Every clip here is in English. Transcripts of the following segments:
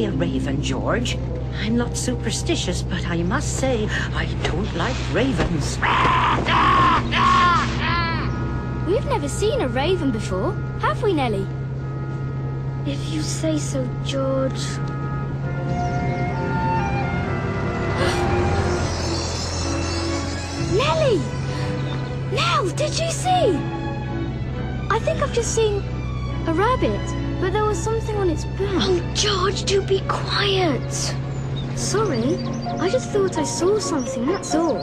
me a raven, George. I'm not superstitious, but I must say I don't like ravens. We've never seen a raven before, have we, Nellie? If you say so, George. Nellie! Nell, did you see? I think I've just seen a rabbit, but there was something on its back. Oh, George, do be quiet. Sorry, I just thought I saw something, that's all.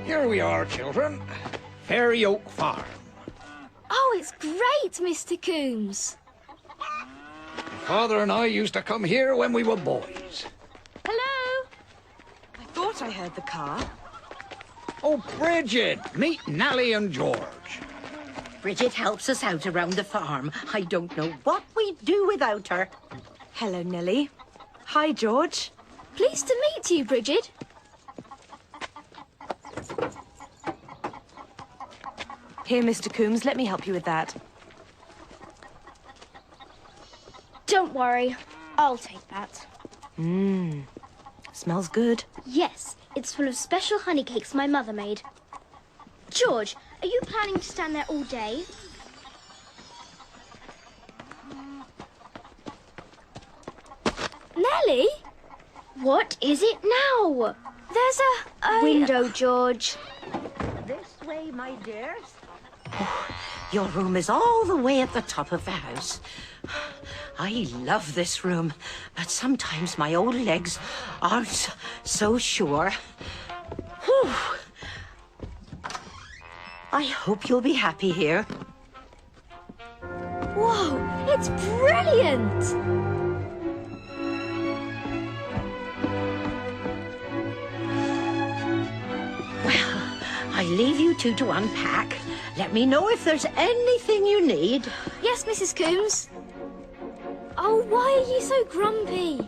Here we are, children. Fairy Oak Farm. Oh, it's great, Mr. Coombs. Father and I used to come here when we were boys. Hello? I thought I heard the car. Oh, Bridget, meet Nellie and George. Bridget helps us out around the farm. I don't know what we'd do without her. Hello, Nellie. Hi, George. Pleased to meet you, Bridget. Here, Mr. Coombs, let me help you with that. Don't worry, I'll take that. Smells good. Yes, it's full of special honey cakes my mother made. George, are you planning to stand there all day? Nellie? What is it now? There's a Window, George. This way, my dears. Oh, your room is all the way at the top of the house. I love this room, but sometimes my old legs aren't so sure. Whew. I hope you'll be happy here. Whoa, it's brilliant! Well, I leave you two to unpack. Let me know if there's anything you need. Yes, Mrs. Coombs. Oh, why are you so grumpy?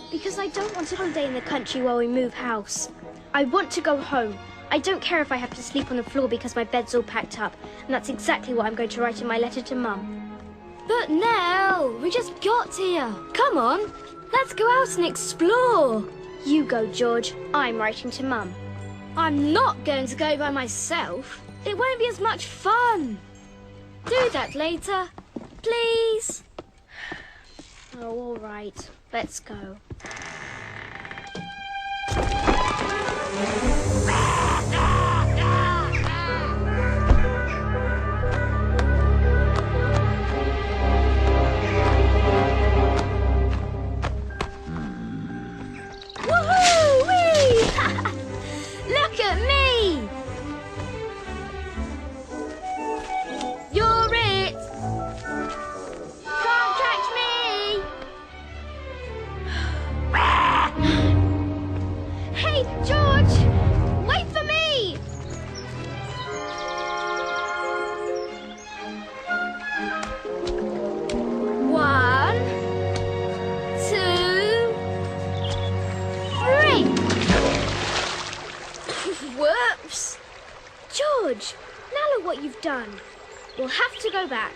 Because I don't want a holiday in the country while we move house. I want to go home. I don't care if I have to sleep on the floor because my bed's all packed up. And that's exactly what I'm going to write in my letter to Mum. But Nell, we just got here. Come on, let's go out and explore. You go, George. I'm writing to Mum. I'm not going to go by myself. It won't be as much fun. Do that later, please. Oh, all right. Let's go. Woohoo-wee! Look at me! You're it! Can't catch me! Hey, George! Wait for me! One, two, three. Whoops! George, now look what you've done. We'll have to go back.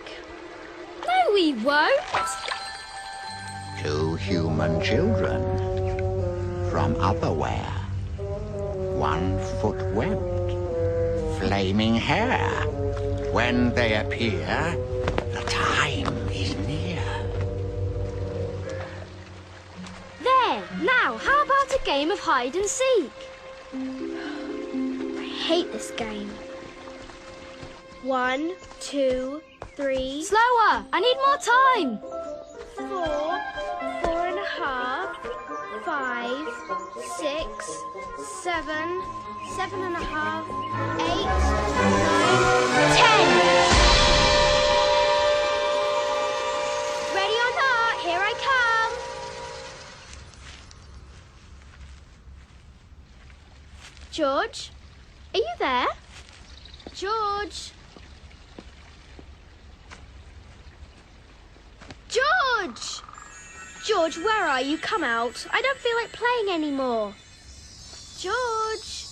No, we won't. Two human children from otherwhere. 1 foot webbed, flaming hair. When they appear, the time is near. There, now, how about a game of hide and seek? I hate this game. 1, 2, 3, Slower, I need more time. 4, 4.5, 5, 6, 7, 7.5, 8, 9, 10. Ready or not, here I come. George, are you there? George, George, where are you? Come out. I don't feel like playing anymore. George!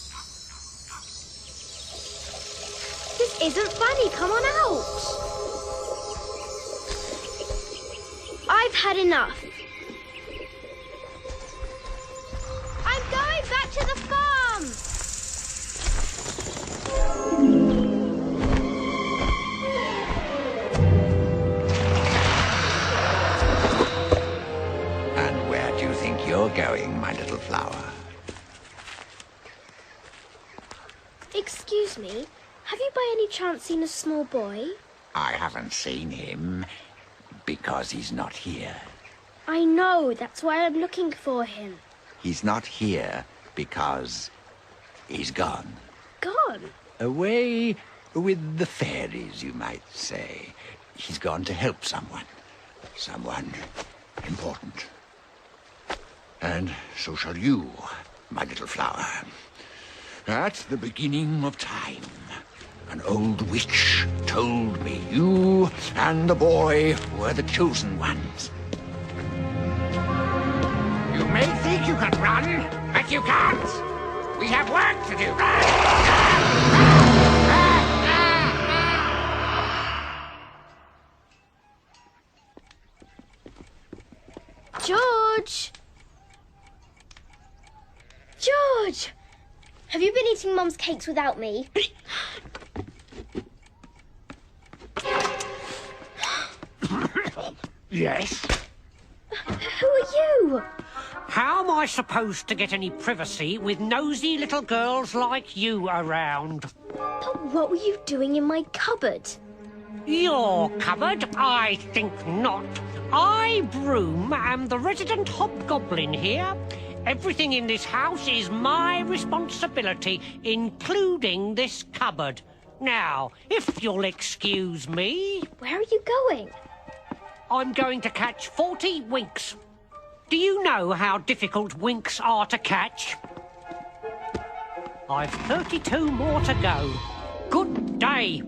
This isn't funny. Come on out. I've had enough. I'm going back to the farm. And where do you think you're going, my little flower? Excuse me, have you by any chance seen a small boy? I haven't seen him because he's not here. I know, that's why I'm looking for him. He's not here because he's gone. Gone? Away with the fairies, you might say. He's gone to help someone. Someone important. And so shall you, my little flower. At the beginning of time, an old witch told me you and the boy were the chosen ones. You may think you can run, but you can't. We have work to do. George! George! Have you been eating Mum's cakes without me? Yes? Who are you? How am I supposed to get any privacy with nosy little girls like you around? But what were you doing in my cupboard? Your cupboard? I think not. I, Broom, am the resident hobgoblin here. Everything in this house is my responsibility, including this cupboard. Now, if you'll excuse me... Where are you going? I'm going to catch 40 winks. Do you know how difficult winks are to catch? I've 32 more to go. Good day.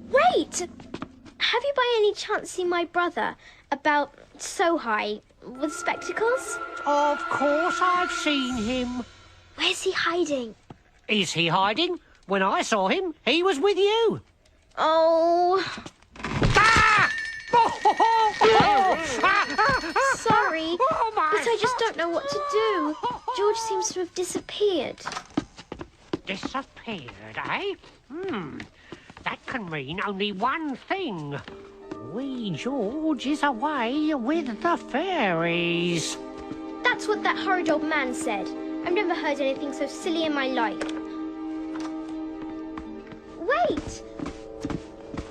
Wait! Have you by any chance seen my brother, about so high, with spectacles? Of course I've seen him. Where's he hiding? Is he hiding? When I saw him, he was with you. Oh... Ah! Sorry, Oh, my but I just don't know what to do. George seems to have disappeared. Disappeared, eh? That can mean only one thing. Wee George is away with the fairies. That's what that horrid old man said. I've never heard anything so silly in my life. Wait!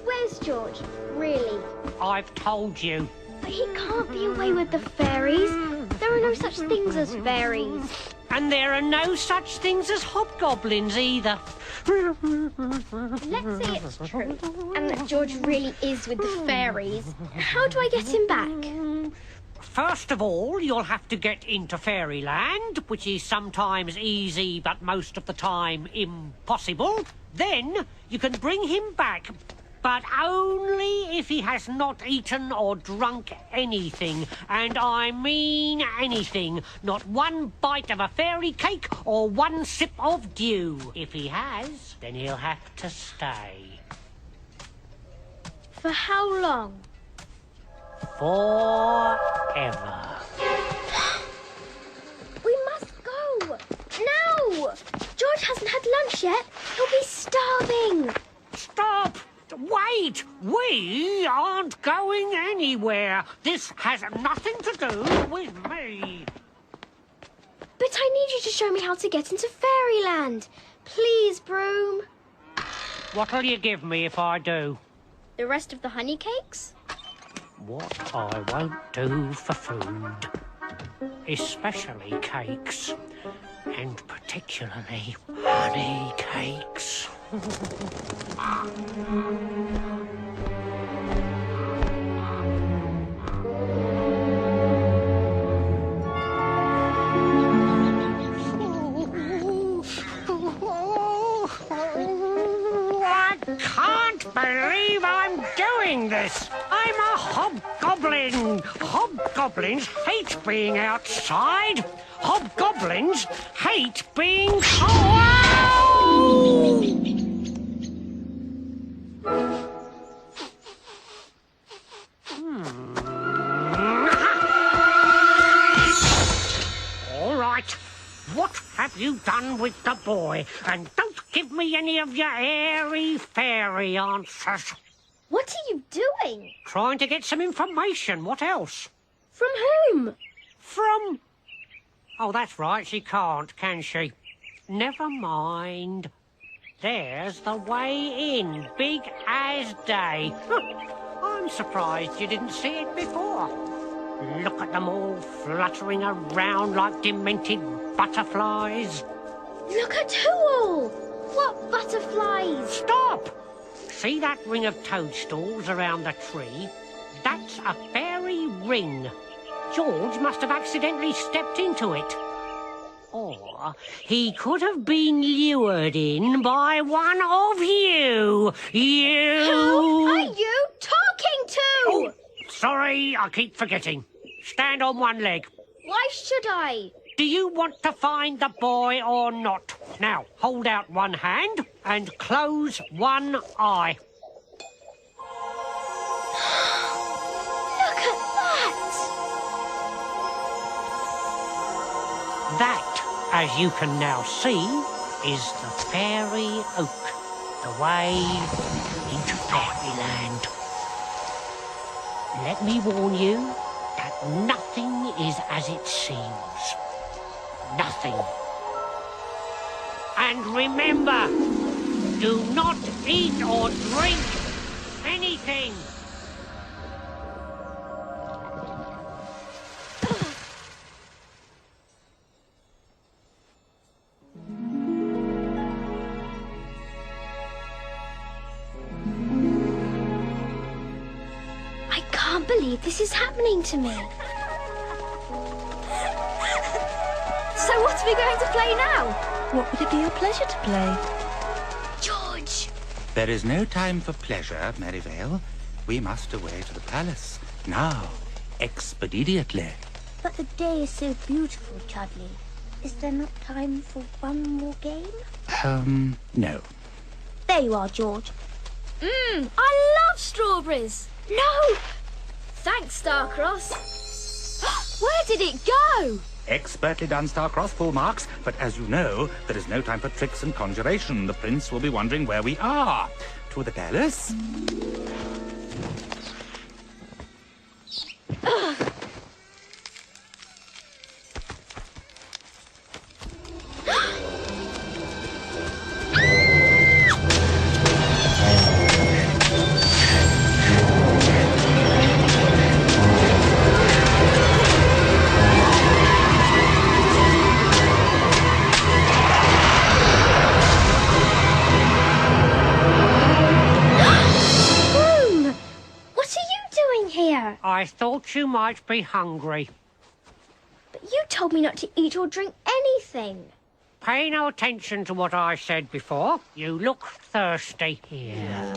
Where's George? Really? I've told you. But he can't be away with the fairies. There are no such things as fairies. And there are no such things as hobgoblins either. Let's say it's true, and that George really is with the fairies. How do I get him back? First of all, you'll have to get into Fairyland, which is sometimes easy, but most of the time impossible. Then you can bring him back, but only if he has not eaten or drunk anything. And I mean anything. Not one bite of a fairy cake or one sip of dew. If he has, then he'll have to stay. For how long? Forever. We must go! Now! George hasn't had lunch yet. He'll be starving. Stop! Wait! We aren't going anywhere. This has nothing to do with me. But I need you to show me how to get into Fairyland. Please, Broom. What'll you give me if I do? The rest of the honey cakes? What I won't do for food. Especially cakes. And particularly honey cakes. I can't believe I'm doing this. I'm a hobgoblin. Hobgoblin! Hobgoblins hate being outside. Hobgoblins hate being... Oh! All right. What have you done with the boy? And don't give me any of your airy-fairy answers. What are you doing? Trying to get some information. What else? From whom? From... Oh, that's right. She can't, can she? Never mind. There's the way in. Big as day. I'm surprised you didn't see it before. Look at them all fluttering around like demented butterflies. Look at who all? What butterflies? Stop! See that ring of toadstools around the tree? That's a fairy ring. George must have accidentally stepped into it. Or he could have been lured in by one of you. Who are you talking to? Oh, sorry, I keep forgetting. Stand on one leg. Why should I? Do you want to find the boy or not? Now, hold out one hand and close one eye. Look at that! That, as you can now see, is the fairy oak, the way into fairyland. Let me warn you that nothing is as it seems. Nothing. And remember, do not eat or drink anything. I can't believe this is happening to me. So what are we going to play now? What would it be your pleasure to play? George! There is no time for pleasure, Merivale. We must away to the palace. Now, expeditiously. But the day is so beautiful, Chudley. Is there not time for one more game? No. There you are, George. I love strawberries. No! Thanks, Starcross. Where did it go? Expertly done, Starcross, full marks. But as you know, there is no time for tricks and conjuration. The prince will be wondering where we are. To the palace? I thought you might be hungry. But you told me not to eat or drink anything. Pay no attention to what I said before. You look thirsty. Here,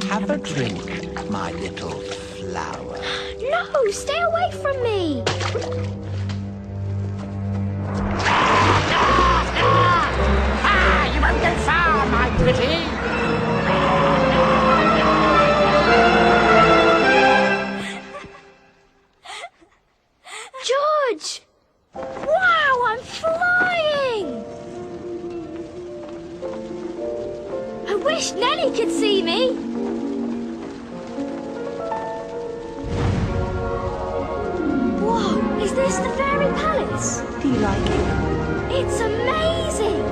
have a drink, my little flower. No, stay away from me. You won't go far, my pretty. George! Wow, I'm flying! I wish Nellie could see me. Whoa, is this the fairy palace? Do you like it? It's amazing!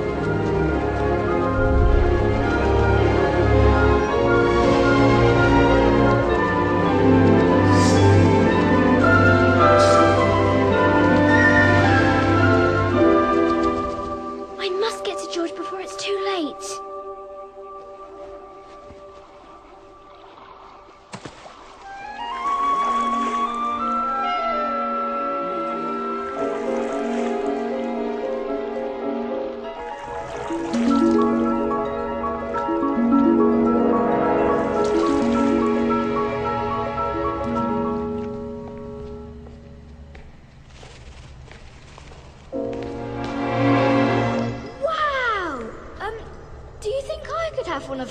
I must get to George before it's too late.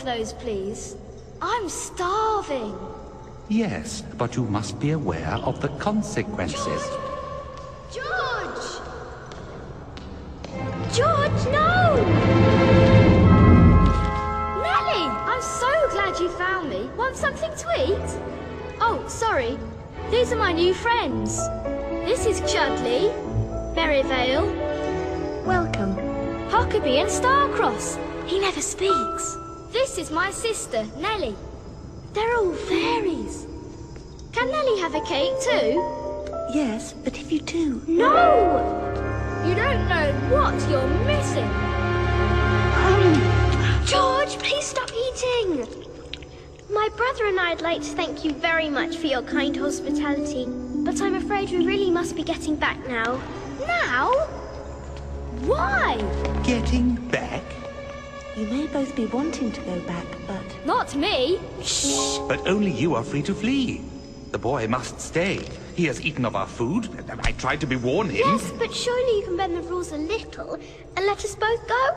those, please? I'm starving. Yes, but you must be aware of the consequences. George! George, no! Nellie, I'm so glad you found me. Want something to eat? Oh, sorry. These are my new friends. This is Chudley, Merryvale, Welcome. Huckabee and Starcross. He never speaks. This is my sister, Nellie. They're all fairies. Can Nellie have a cake too? Yes, but if you do... No! You don't know what you're missing. George, please stop eating. My brother and I'd like to thank you very much for your kind hospitality, but I'm afraid we really must be getting back now. Now? Why? Getting back? You may both be wanting to go back, but... Not me. Shh! But only you are free to flee. The boy must stay. He has eaten of our food. I tried to warn him. Yes, but surely you can bend the rules a little and let us both go?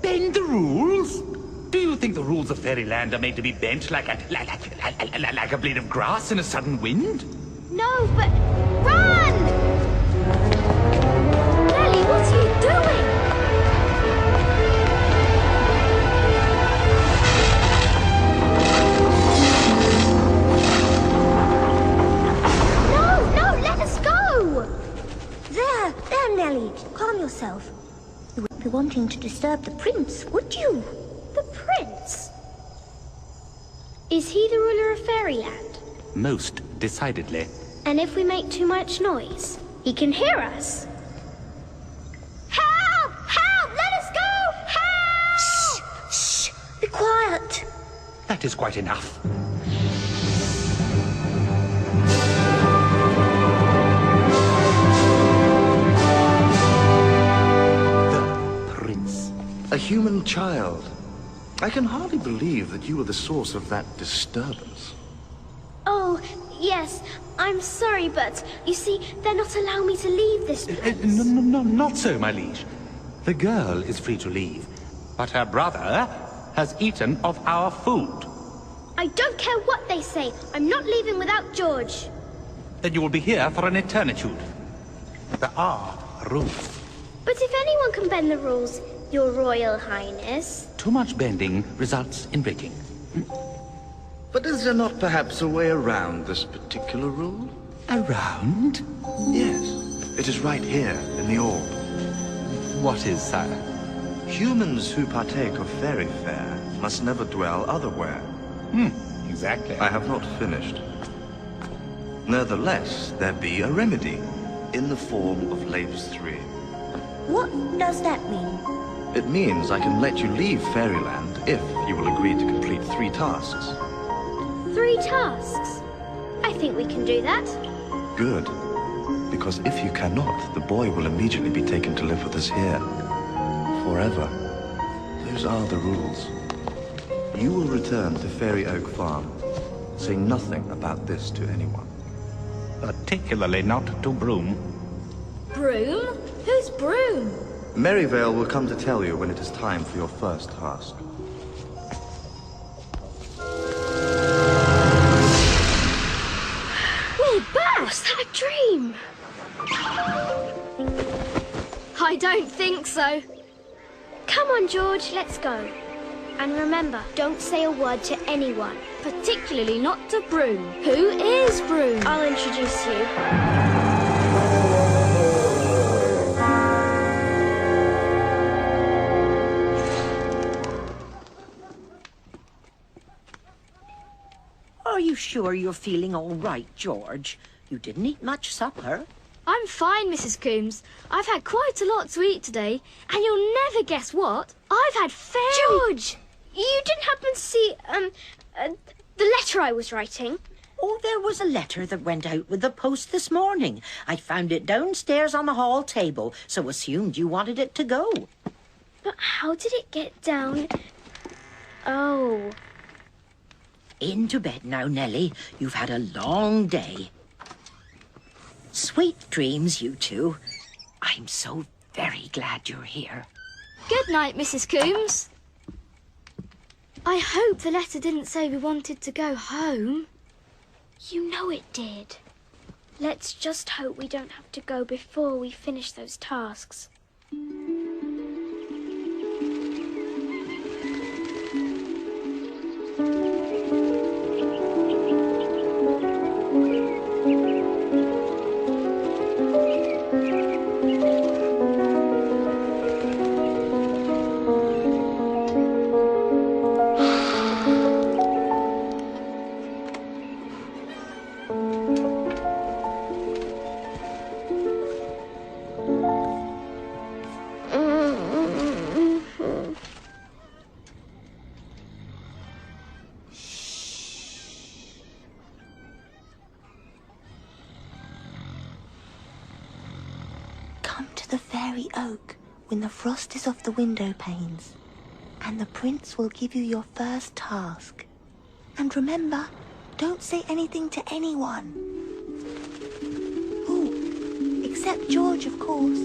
Bend the rules? Do you think the rules of Fairyland are made to be bent like a blade of grass in a sudden wind? No, but... Run! Nellie, what are you doing? No, let us go! There, Nellie. Calm yourself. You wouldn't be wanting to disturb the prince, would you? The prince? Is he the ruler of Fairyland? Most decidedly. And if we make too much noise, he can hear us. Help! Help! Let us go! Help! Shh! Be quiet. That is quite enough. The prince. A human child. I can hardly believe that you were the source of that disturbance. Oh, yes. I'm sorry, but you see, they're not allowing me to leave this place. No, not so, my liege. The girl is free to leave, but her brother has eaten of our food. I don't care what they say. I'm not leaving without George. Then you will be here for an eternitude. There are rules. But if anyone can bend the rules, Your Royal Highness... Too much bending results in breaking. But is there not perhaps a way around this particular rule? Around? Yes. It is right here, in the orb. What is, sire? Humans who partake of fairy fare must never dwell otherwhere. Exactly. I have not finished. Nevertheless, there be a remedy, in the form of Lapse 3. What does that mean? It means I can let you leave Fairyland if you will agree to complete 3 tasks. 3 tasks? I think we can do that. Good. Because if you cannot, the boy will immediately be taken to live with us here. Forever. Those are the rules. You will return to Fairy Oak Farm. Say nothing about this to anyone. Particularly not to Broom. Broom? Who's Broom? Merryvale will come to tell you when it is time for your first task. We're back! Was that a dream? I don't think so. Come on, George, let's go. And remember, don't say a word to anyone. Particularly not to Broom. Who is Broom? I'll introduce you. Are you sure you're feeling all right, George? You didn't eat much supper. I'm fine, Mrs. Coombs. I've had quite a lot to eat today, and you'll never guess what. I've had George! You didn't happen to see, the letter I was writing? Oh, there was a letter that went out with the post this morning. I found it downstairs on the hall table, so assumed you wanted it to go. But how did it get down? Oh. Into bed now, Nellie. You've had a long day. Sweet dreams, you two. I'm so very glad you're here. Good night, Mrs. Coombs. I hope the letter didn't say we wanted to go home. You know it did. Let's just hope we don't have to go before we finish those tasks. Come to the fairy oak when the frost is off the window panes, and the prince will give you your first task. And remember, don't say anything to anyone. Oh, except George, of course.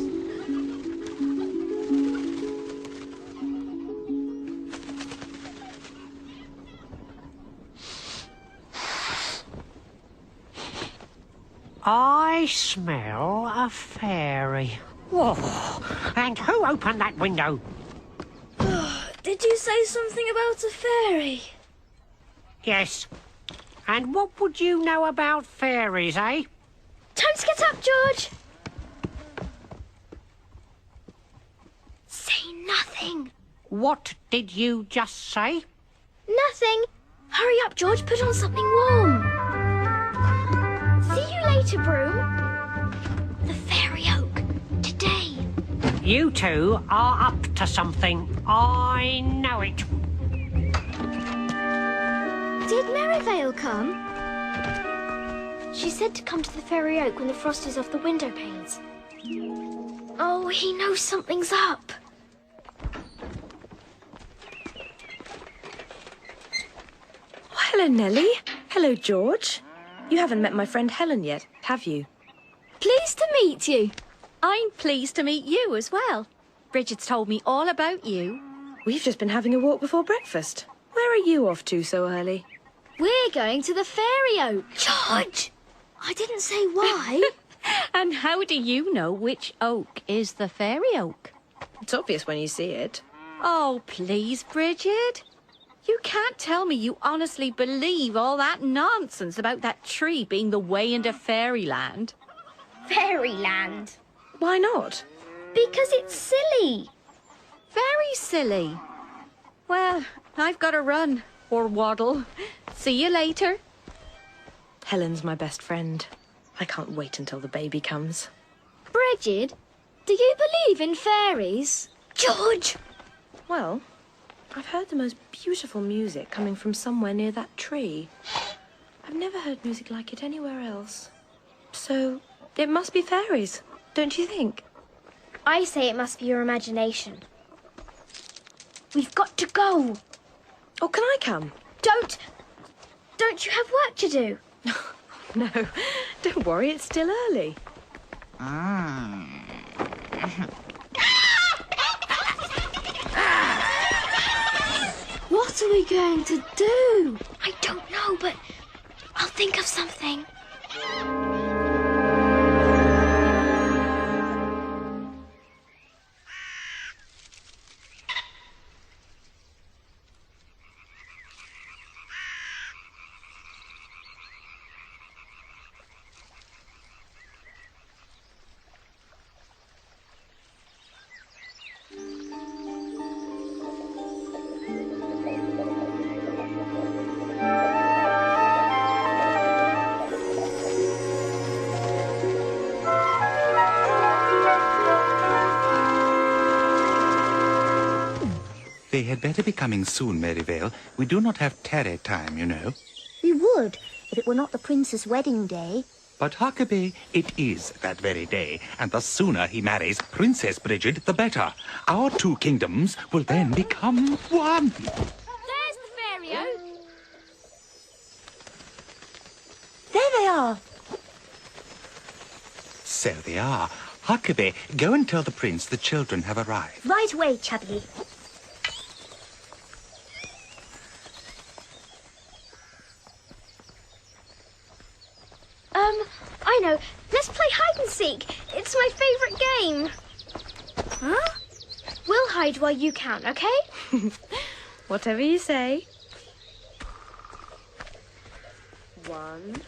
I smell a fairy. Whoa! And who opened that window? Did you say something about a fairy? Yes. And what would you know about fairies, eh? Time to get up, George! Say nothing. What did you just say? Nothing. Hurry up, George. Put on something warm. See you later, Broom. The fairy oak. Today. You two are up to something. I know it. Did Merivale come? She said to come to the fairy oak when the frost is off the window panes. Oh, he knows something's up. Hello, Nellie. Hello, George. You haven't met my friend Helen yet, have you? Pleased to meet you. I'm pleased to meet you as well. Bridget's told me all about you. We've just been having a walk before breakfast. Where are you off to so early? We're going to the fairy oak. George! I didn't say why. And how do you know which oak is the fairy oak? It's obvious when you see it. Oh, please, Bridget. You can't tell me you honestly believe all that nonsense about that tree being the way into fairyland. Fairyland. Why not? Because it's silly. Very silly. Well, I've got to run, or waddle. See you later. Helen's my best friend. I can't wait until the baby comes. Bridget, do you believe in fairies? George! Well, I've heard the most beautiful music coming from somewhere near that tree. I've never heard music like it anywhere else. So, it must be fairies, don't you think? I say it must be your imagination. We've got to go. Oh, can I come? Don't you have work to do? No, don't worry, it's still early. What are we going to do? I don't know, but I'll think of something. They had better be coming soon, Merivale. We do not have tarry time, you know. We would, if it were not the prince's wedding day. But Huckabee, it is that very day, and the sooner he marries Princess Bridget, the better. Our two kingdoms will then become one. There's the fairy oak. There they are. So they are. Huckabee, go and tell the prince the children have arrived. Right away, Chubby. I know. Let's play hide and seek. It's my favourite game. Huh? We'll hide while you count, okay? Whatever you say. 1, 2...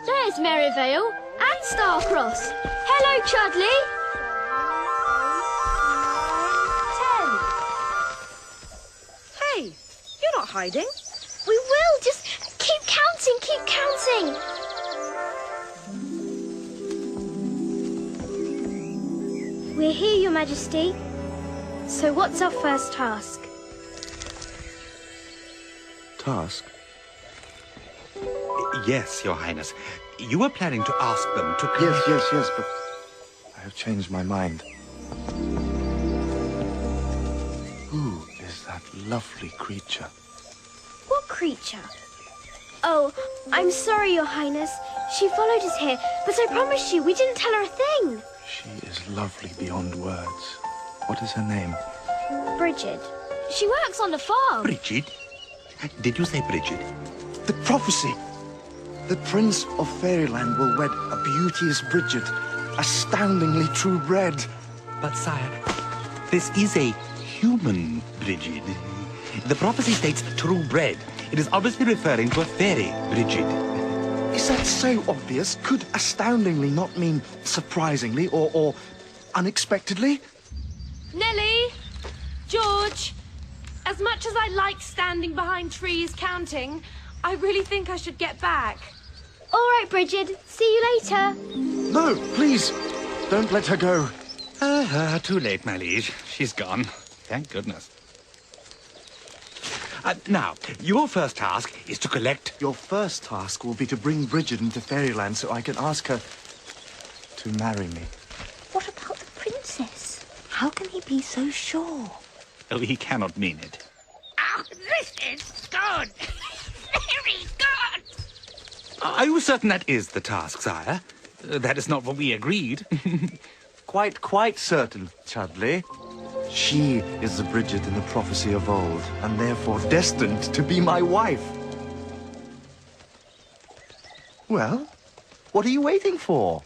There's Merivale and Starcross. Hello, Chudley. 10. Hey, you're not hiding. We will. Just keep counting, keep counting. We're here, Your Majesty. So what's our first task? Task? Yes, Your Highness. You were planning to ask them to... Yes, but I have changed my mind. Who is that lovely creature? What creature? Oh, I'm sorry, Your Highness. She followed us here, but I promise you, we didn't tell her a thing. She is lovely beyond words. What is her name? Bridget. She works on the farm. Bridget? Did you say Bridget? The prophecy! The Prince of Fairyland will wed a beauteous Bridget, astoundingly true-bred. But, sire, this is a human Bridget. The prophecy states true-bred. It is obviously referring to a fairy Bridget. Is that so obvious? Could astoundingly not mean surprisingly or unexpectedly? Nellie! George! As much as I like standing behind trees counting, I really think I should get back. All right, Bridget. See you later. No, please, don't let her go. Too late, my liege. She's gone. Thank goodness. Now, your first task is to collect... Your first task will be to bring Bridget into Fairyland so I can ask her to marry me. What about the princess? How can he be so sure? Oh, he cannot mean it. Oh, this is good. Very good. Are you certain that is the task, sire? That is not what we agreed. Quite certain, Chudley. She is the Bridget in the prophecy of old, and therefore destined to be my wife. Well, what are you waiting for?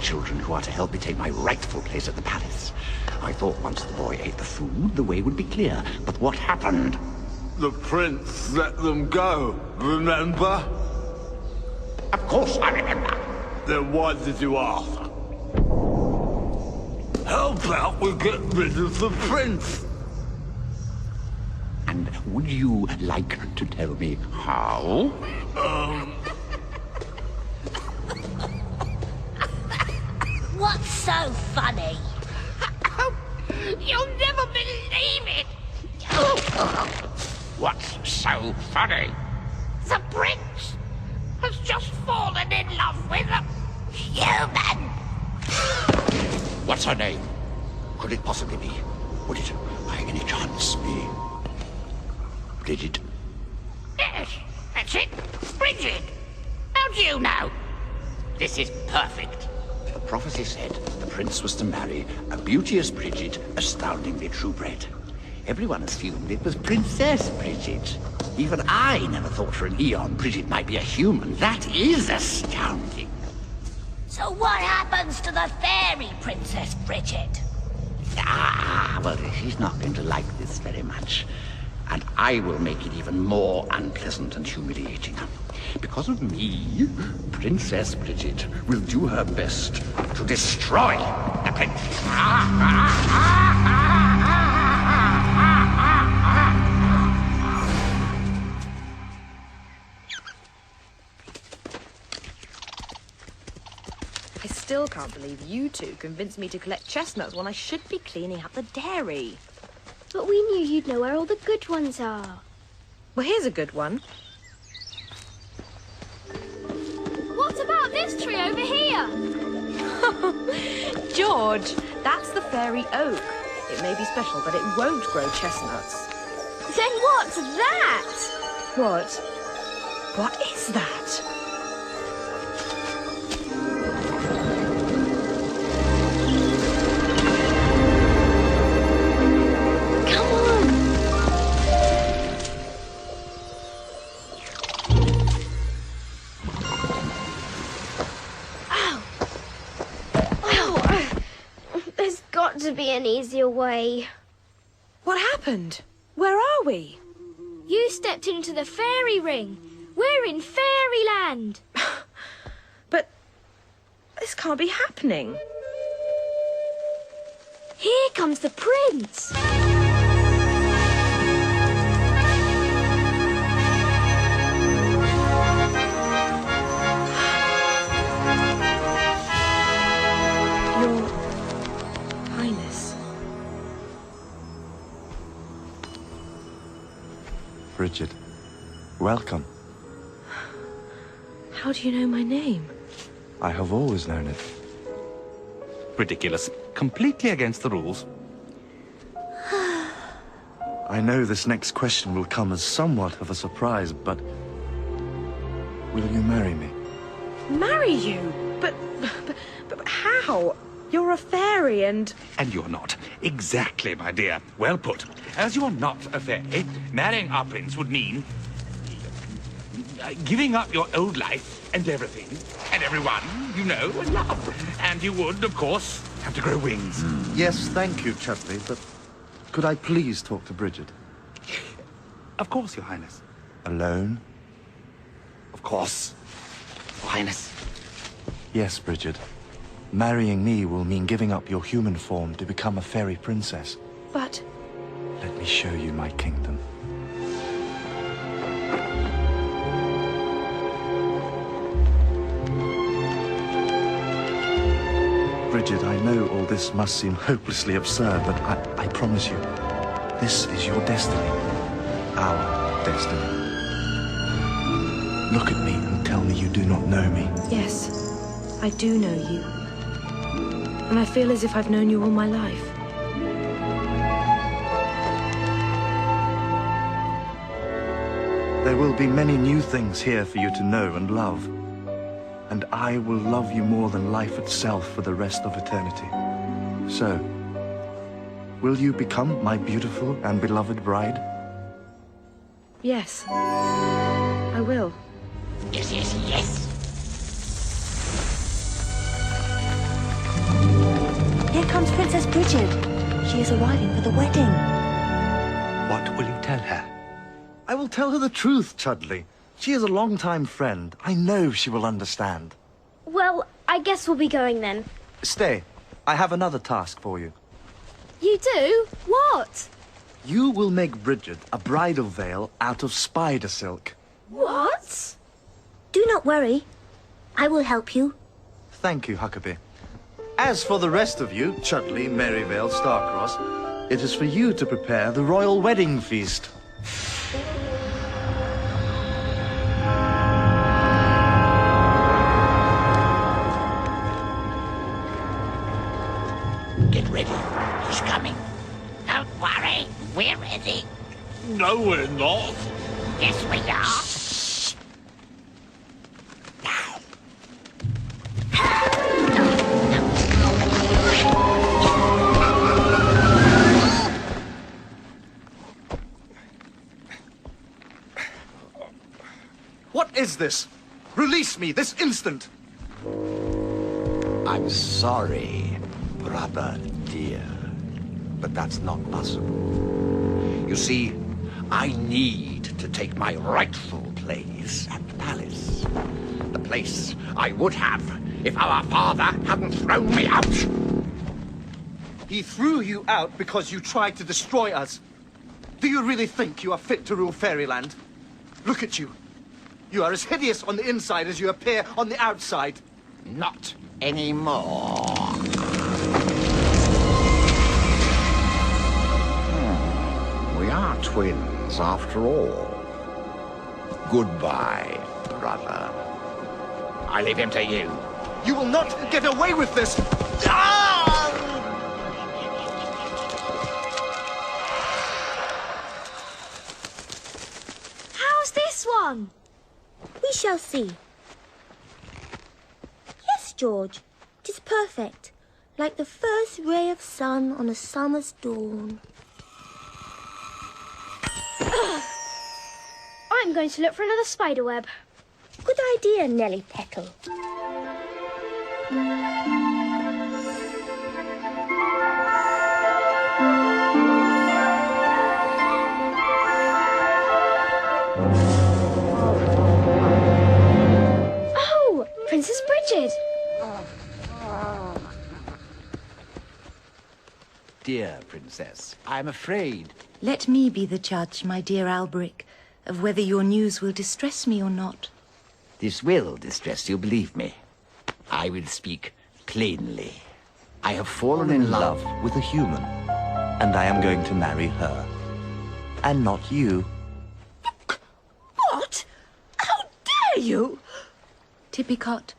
Children who are to help me take my rightful place at the palace. I thought once the boy ate the food, the way would be clear. But what happened? The prince let them go, remember? Of course I remember. Then why did you ask? How about we get rid of the prince? And would you like to tell me how? What's so funny? You'll never believe it. What's so funny? The prince has just fallen in love with a human. What's her name? Could it possibly be? Would it, by any chance, be Bridget? Yes, that's it. Bridget. How do you know? This is perfect. The prophecy said the prince was to marry a beauteous Bridget, astoundingly true-bred. Everyone assumed it was Princess Bridget. Even I never thought for an eon Bridget might be a human. That is astounding. So what happens to the fairy Princess Bridget? Well, she's not going to like this very much. And I will make it even more unpleasant and humiliating. Because of me, Princess Bridget will do her best to destroy the prince. I still can't can't believe you two convinced me to collect chestnuts when I should be cleaning up the dairy. But we knew you'd know where all the good ones are. Well, here's a good one. What about this tree over here? George, that's the fairy oak. It may be special, but it won't grow chestnuts. Then what's that? What? What is that? Come on! Ow! Ow! There's got to be an easier way. What happened? Where are we? You stepped into the fairy ring. We're in Fairyland. But this can't be happening. Here comes the prince. Your Highness. Bridget, welcome. How do you know my name? I have always known it. Ridiculous. Completely against the rules. I know this next question will come as somewhat of a surprise, but... will you marry me? Marry you? But how? You're a fairy and... And you're not. Exactly, my dear. Well put. As you're not a fairy, marrying our prince would mean... giving up your old life and everything, and everyone, you know, and love. And you would, of course, have to grow wings. Yes, thank you, Chudley, but could I please talk to Bridget? Of course, Your Highness. Alone? Of course, Your Highness. Yes, Bridget. Marrying me will mean giving up your human form to become a fairy princess. But... Let me show you my kingdom. Bridget, I know all this must seem hopelessly absurd, but I promise you, this is your destiny. Our destiny. Look at me and tell me you do not know me. Yes, I do know you. And I feel as if I've known you all my life. There will be many new things here for you to know and love. And I will love you more than life itself for the rest of eternity. So, will you become my beautiful and beloved bride? Yes, I will. Yes, yes, yes. Here comes Princess Bridget. She is arriving for the wedding. What will you tell her? I will tell her the truth, Chudley. She is a long-time friend. I know she will understand. Well, I guess we'll be going then. Stay. I have another task for you. You do? What? You will make Bridget a bridal veil out of spider silk. What? Do not worry. I will help you. Thank you, Huckabee. As for the rest of you, Chudley, Merryvale, Starcross, it is for you to prepare the royal wedding feast. Get ready. He's coming. Don't worry. We're ready. No, we're not. Yes, we are. What is this? Release me this instant! I'm sorry, brother dear, but that's not possible. You see, I need to take my rightful place at the palace. The place I would have if our father hadn't thrown me out. He threw you out because you tried to destroy us. Do you really think you are fit to rule Fairyland? Look at you. You are as hideous on the inside as you appear on the outside. Not anymore. We are twins, after all. Goodbye, brother. I leave him to you. You will not get away with this! Ah! How's this one? We shall see. Yes, George, it is perfect. Like the first ray of sun on a summer's dawn. I'm going to look for another spider web. Good idea, Nellie Petal. Oh, Princess Bridget. Dear Princess, I'm afraid. Let me be the judge, my dear Alberic, of whether your news will distress me or not. This will distress you, believe me. I will speak plainly. I have fallen in love with a human, and I am going to marry her. And not you. What? How dare you? Tippicott,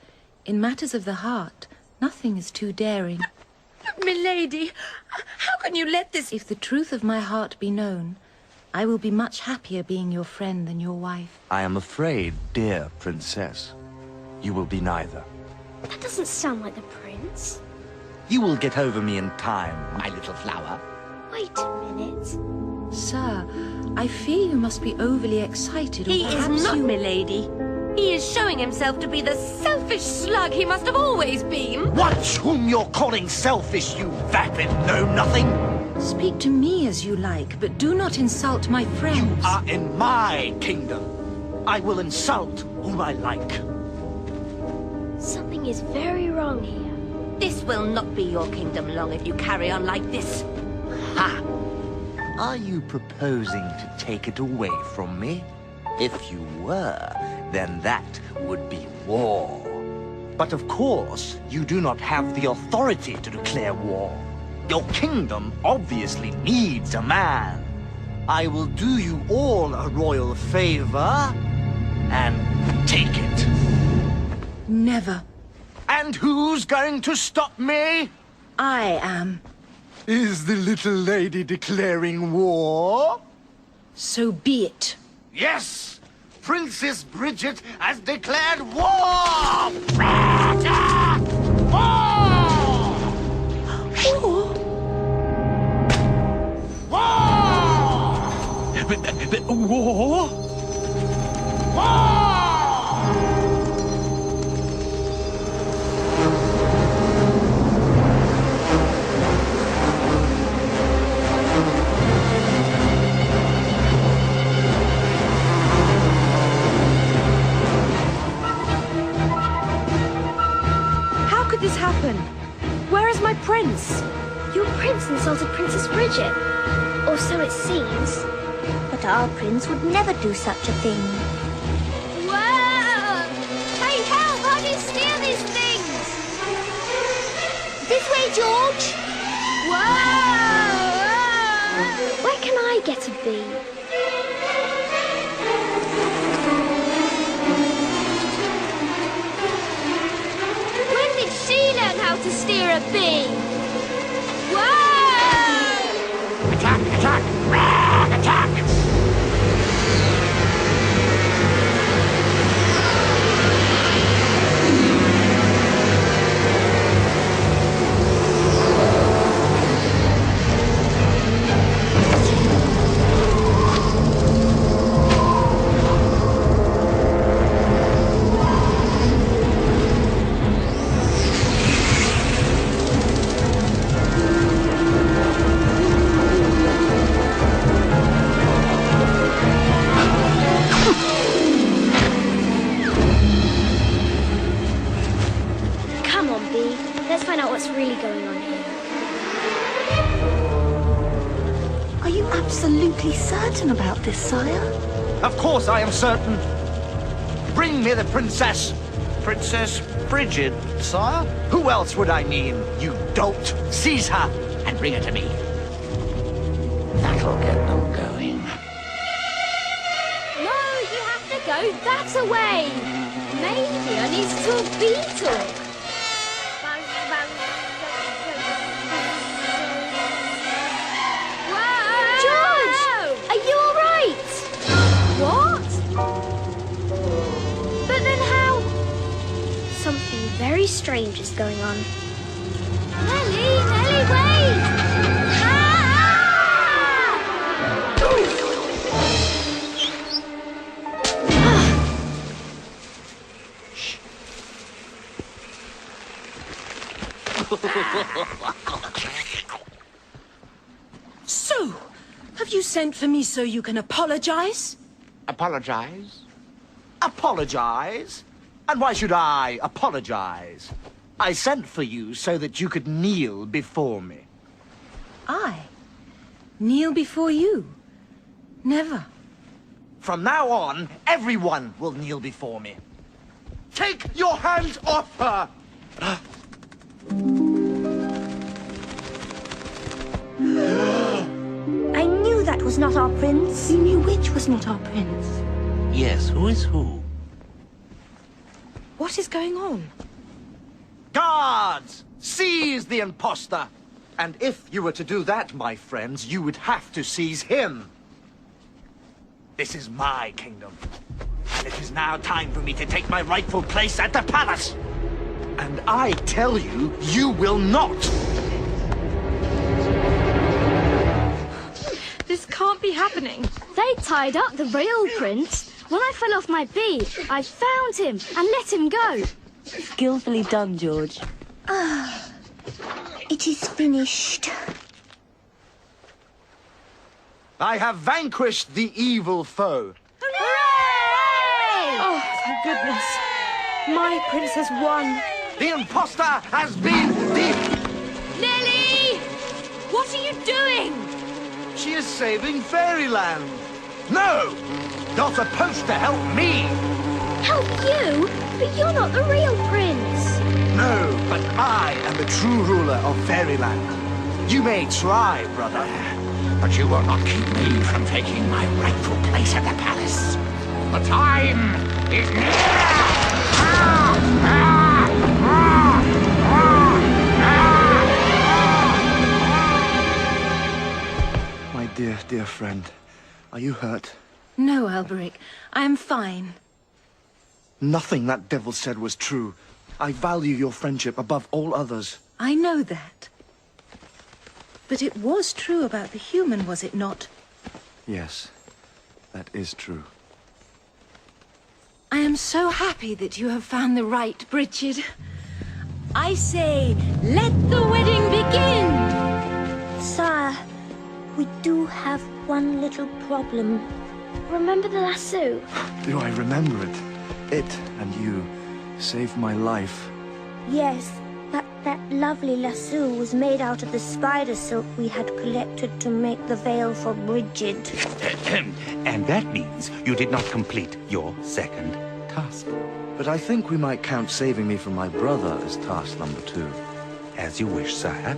in matters of the heart, nothing is too daring. Milady, how can you let this... If the truth of my heart be known, I will be much happier being your friend than your wife. I am afraid, dear princess, you will be neither. That doesn't sound like the prince. You will get over me in time, my little flower. Wait a minute. Sir, I fear you must be overly excited. He is not, milady. He is showing himself to be the selfish slug he must have always been. Watch whom you're calling selfish, you vapid know-nothing! Speak to me as you like, but do not insult my friends. You are in my kingdom. I will insult whom I like. Something is very wrong here. This will not be your kingdom long if you carry on like this. Ha! Are you proposing to take it away from me? If you were, then that would be war. But of course, you do not have the authority to declare war. Your kingdom obviously needs a man. I will do you all a royal favor and take it. Never. And who's going to stop me? I am. Is the little lady declaring war? So be it. Yes! Princess Bridget has declared war! War? How could this happen? Where is my prince? Your prince insulted Princess Bridget. Or so it seems. But our prince would never do such a thing. Whoa! Hey, help! How do you steal these things? This way, George! Whoa! Where can I get a bee? When did she learn how to steer a bee? Whoa! Attack! Attack! Rah! Attack! Come on, Bee. Let's find out what's really going on here. Are you absolutely certain about this, sire? Of course I am certain. Bring me the princess. Princess Bridget, sire? Who else would I mean, you dolt? Seize her and bring her to me. That'll get them going. No, you have to go that away. Maybe I need to talk beetle. George, are you all right? What? But then how? Something very strange is going on. Nellie, wait! So, have you sent for me so you can apologize? Apologize? Apologize? And why should I apologize? I sent for you so that you could kneel before me. I? Kneel before you? Never. From now on, everyone will kneel before me. Take your hands off her! I knew that was not our prince. You knew which was not our prince. Yes, who is who? What is going on? Guards! Seize the imposter! And if you were to do that, my friends, you would have to seize him. This is my kingdom. And it is now time for me to take my rightful place at the palace. And I tell you, you will not! This can't be happening. They tied up the real prince. When I fell off my bee, I found him and let him go. Skillfully done, George. Ah, it is finished. I have vanquished the evil foe. Hooray! Oh, thank goodness. My prince has won. The imposter has been Nellie! What are you doing? She is saving Fairyland. No! You're supposed to help me. Help you? But you're not the real prince. No, but I am the true ruler of Fairyland. You may try, brother. But you will not keep me from taking my rightful place at the palace. The time is near! My dear, dear friend, are you hurt? No, Alberic. I am fine. Nothing that devil said was true. I value your friendship above all others. I know that. But it was true about the human, was it not? Yes, that is true. I am so happy that you have found the right Bridget. I say, let the wedding begin! Sire, we do have one little problem. Remember the lasso? Do I remember it? It and you saved my life. Yes, that lovely lasso was made out of the spider silk we had collected to make the veil for Bridget. And that means you did not complete your second task. But I think we might count saving me from my brother as task number 2. As you wish, sire.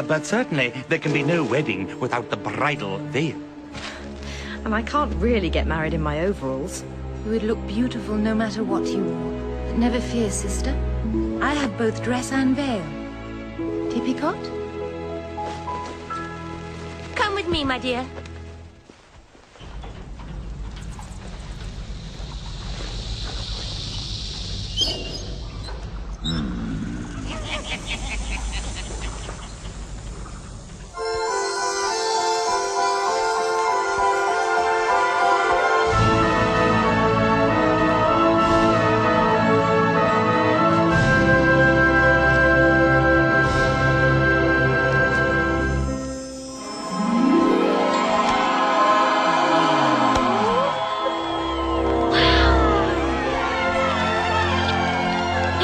But certainly there can be no wedding without the bridal veil. And I can't really get married in my overalls. You would look beautiful no matter what you wore. But never fear, sister. I have both dress and veil. Tippicott? Come with me, my dear.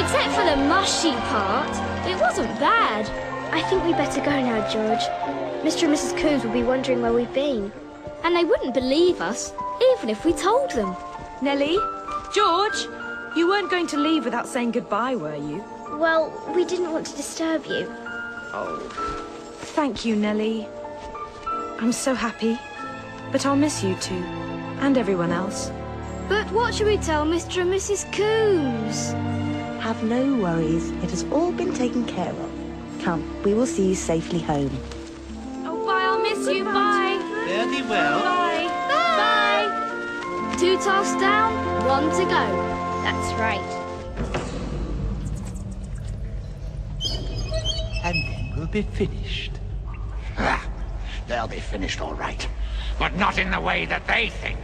Except for the mushy part, it wasn't bad. I think we better go now, George. Mr. and Mrs. Coombs will be wondering where we've been. And they wouldn't believe us, even if we told them. Nellie? George? You weren't going to leave without saying goodbye, were you? Well, we didn't want to disturb you. Oh, thank you, Nellie. I'm so happy. But I'll miss you too, and everyone else. But what should we tell Mr. and Mrs. Coombs? Have no worries. It has all been taken care of. Come, we will see you safely home. Oh, bye, I'll miss you. Bye. Very well. Bye. Bye. 2 tasks down, 1 to go. That's right. And then we'll be finished. Ah, they'll be finished all right. But not in the way that they think.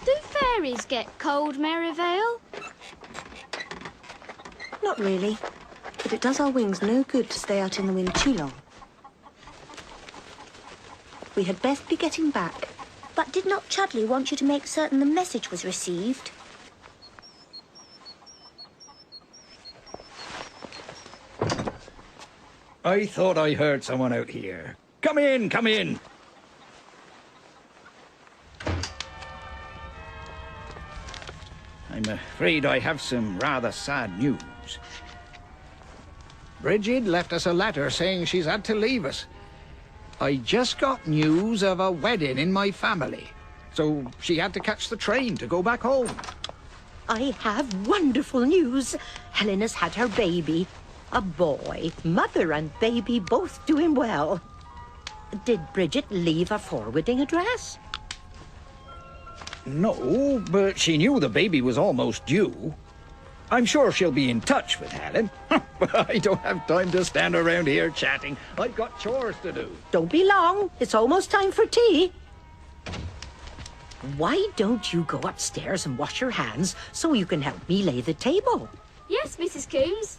Do fairies get cold, Merivale? Not really. But it does our wings no good to stay out in the wind too long. We had best be getting back. But did not Chudley want you to make certain the message was received? I thought I heard someone out here. Come in, come in. I'm afraid I have some rather sad news. Bridget left us a letter saying she's had to leave us. I just got news of a wedding in my family, so she had to catch the train to go back home. I have wonderful news. Helen has had her baby. A boy. Mother and baby both doing well. Did Bridget leave a forwarding address? No, but she knew the baby was almost due. I'm sure she'll be in touch with Helen. But I don't have time to stand around here chatting. I've got chores to do. Don't be long. It's almost time for tea. Why don't you go upstairs and wash your hands so you can help me lay the table? Yes, Mrs. Coombs.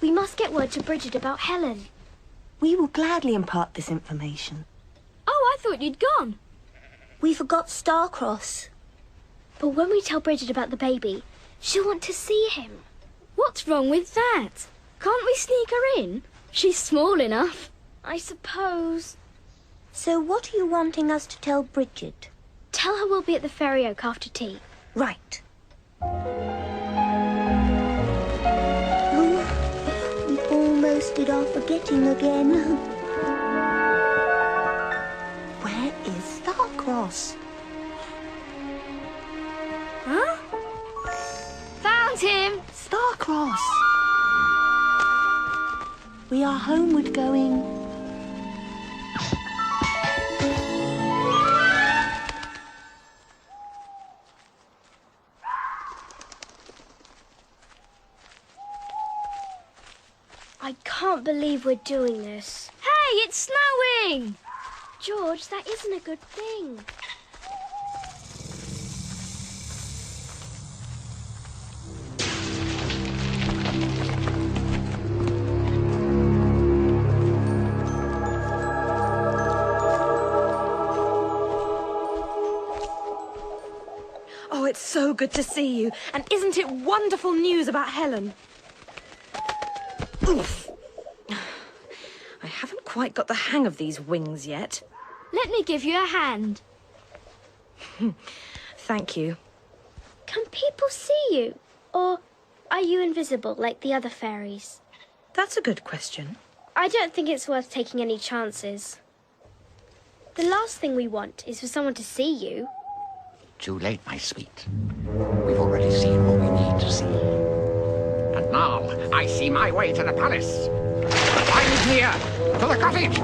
We must get word to Bridget about Helen. We will gladly impart this information. Oh, I thought you'd gone. We forgot Starcross. But when we tell Bridget about the baby, she'll want to see him. What's wrong with that? Can't we sneak her in? She's small enough. I suppose. So what are you wanting us to tell Bridget? Tell her we'll be at the Fairy Oak after tea. Right. Oh, we almost did our forgetting again. Where is Starcross? Huh? Found him! Starcross! We are homeward going. I can't believe we're doing this. Hey, it's snowing! George, that isn't a good thing. Oh, it's so good to see you. And isn't it wonderful news about Helen? Oof. I haven't quite got the hang of these wings yet. Let me give you a hand. Thank you. Can people see you? Or are you invisible like the other fairies? That's a good question. I don't think it's worth taking any chances. The last thing we want is for someone to see you. Too late, my sweet. We've already seen what we need to see. And now I see my way to the palace. I'm here to the cottage.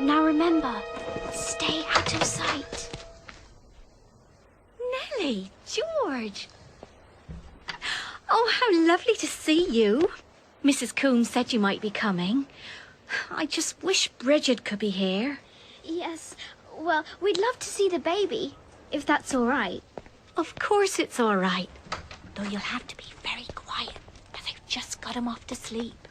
Now remember, stay out of sight. Nellie, George. Oh, how lovely to see you. Mrs. Coombs said you might be coming. I just wish Bridget could be here. Yes, well, we'd love to see the baby, if that's all right. Of course it's all right. Though you'll have to be very quiet, as I've just got him off to sleep.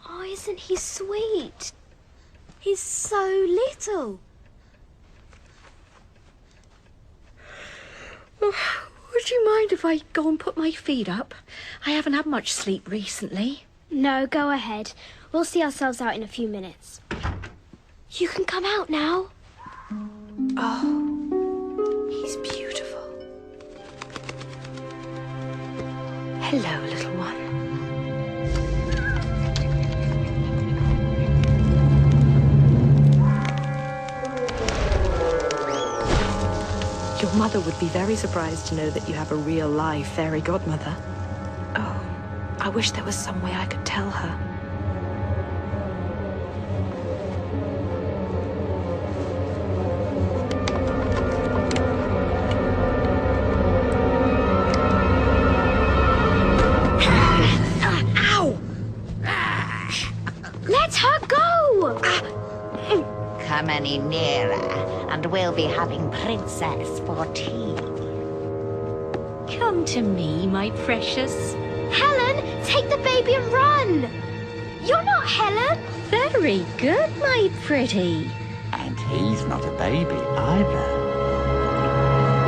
Oh, isn't he sweet? He's so little. Oh, would you mind if I go and put my feet up? I haven't had much sleep recently. No, go ahead. We'll see ourselves out in a few minutes. You can come out now. Oh, he's beautiful. Hello, little one. Your mother would be very surprised to know that you have a real live fairy godmother. Oh, I wish there was some way I could tell her. Ow! Let her go! Come any nearer, and we'll be having Princess for tea. Come to me, my precious. Helen, take the baby and run! You're not Helen! Very good, my pretty. And he's not a baby either.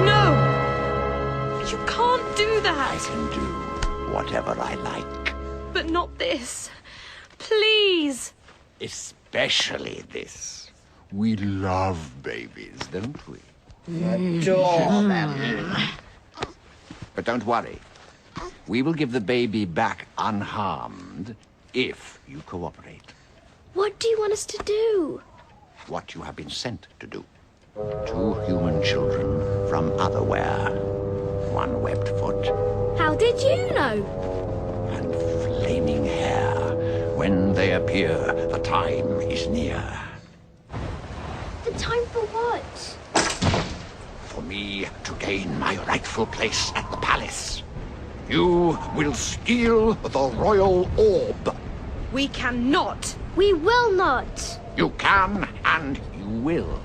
No! You can't do that! I can do whatever I like. But not this. Please! Especially this. We love babies, don't we? Adore them. But don't worry. We will give the baby back unharmed if you cooperate. What do you want us to do? What you have been sent to do. 2 human children from otherwhere. 1 webbed foot How did you know? and flaming hair. When they appear, the time is near. The time for what? For me to gain my rightful place at the palace. You will steal the royal orb. We cannot! We will not! You can and you will.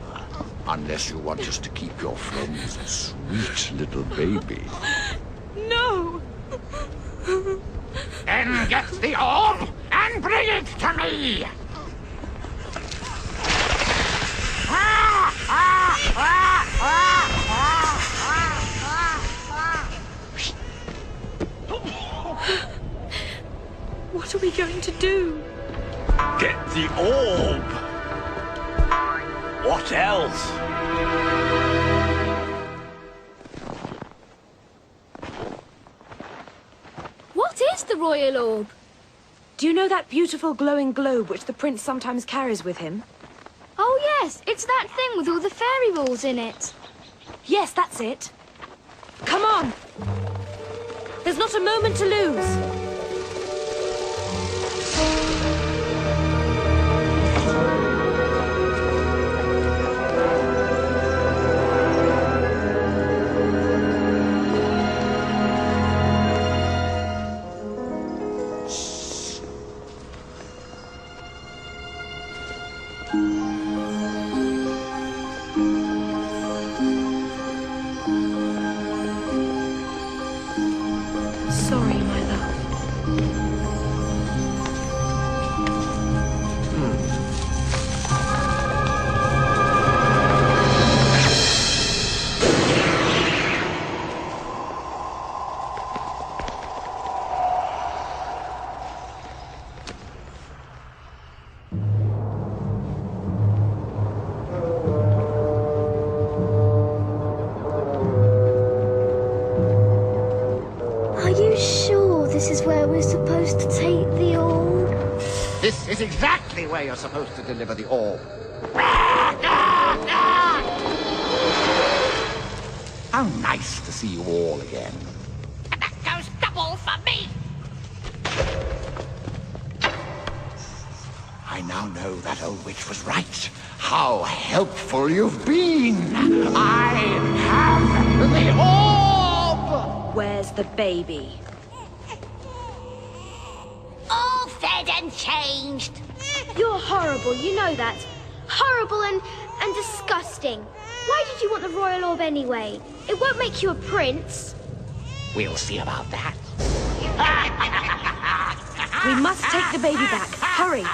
Unless you want us to keep your friend's sweet little baby. No! Then get the orb and bring it to me! What are we going to do? Get the orb! What else? What is the royal orb? Do you know that beautiful glowing globe which the prince sometimes carries with him? Oh yes, it's that thing with all the fairy balls in it. Yes, that's it. Come on! There's not a moment to lose. Sorry, my love. Are you sure this is where we're supposed to take the orb? This is exactly where you're supposed to deliver the orb. How nice to see you all again. And that goes double for me. I now know that old witch was right. How helpful you've been! I have the orb! Where's the baby? All fed and changed. You're horrible, you know that. horrible and disgusting. Why did you want the royal orb anyway? It won't make you a prince. We'll see about that. We must take the baby back. Hurry.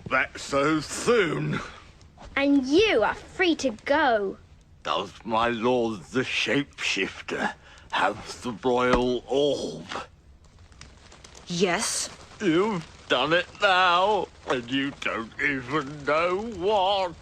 That's so soon. And you are free to go. Does my lord the shapeshifter have the royal orb? Yes. You've done it now, and you don't even know what.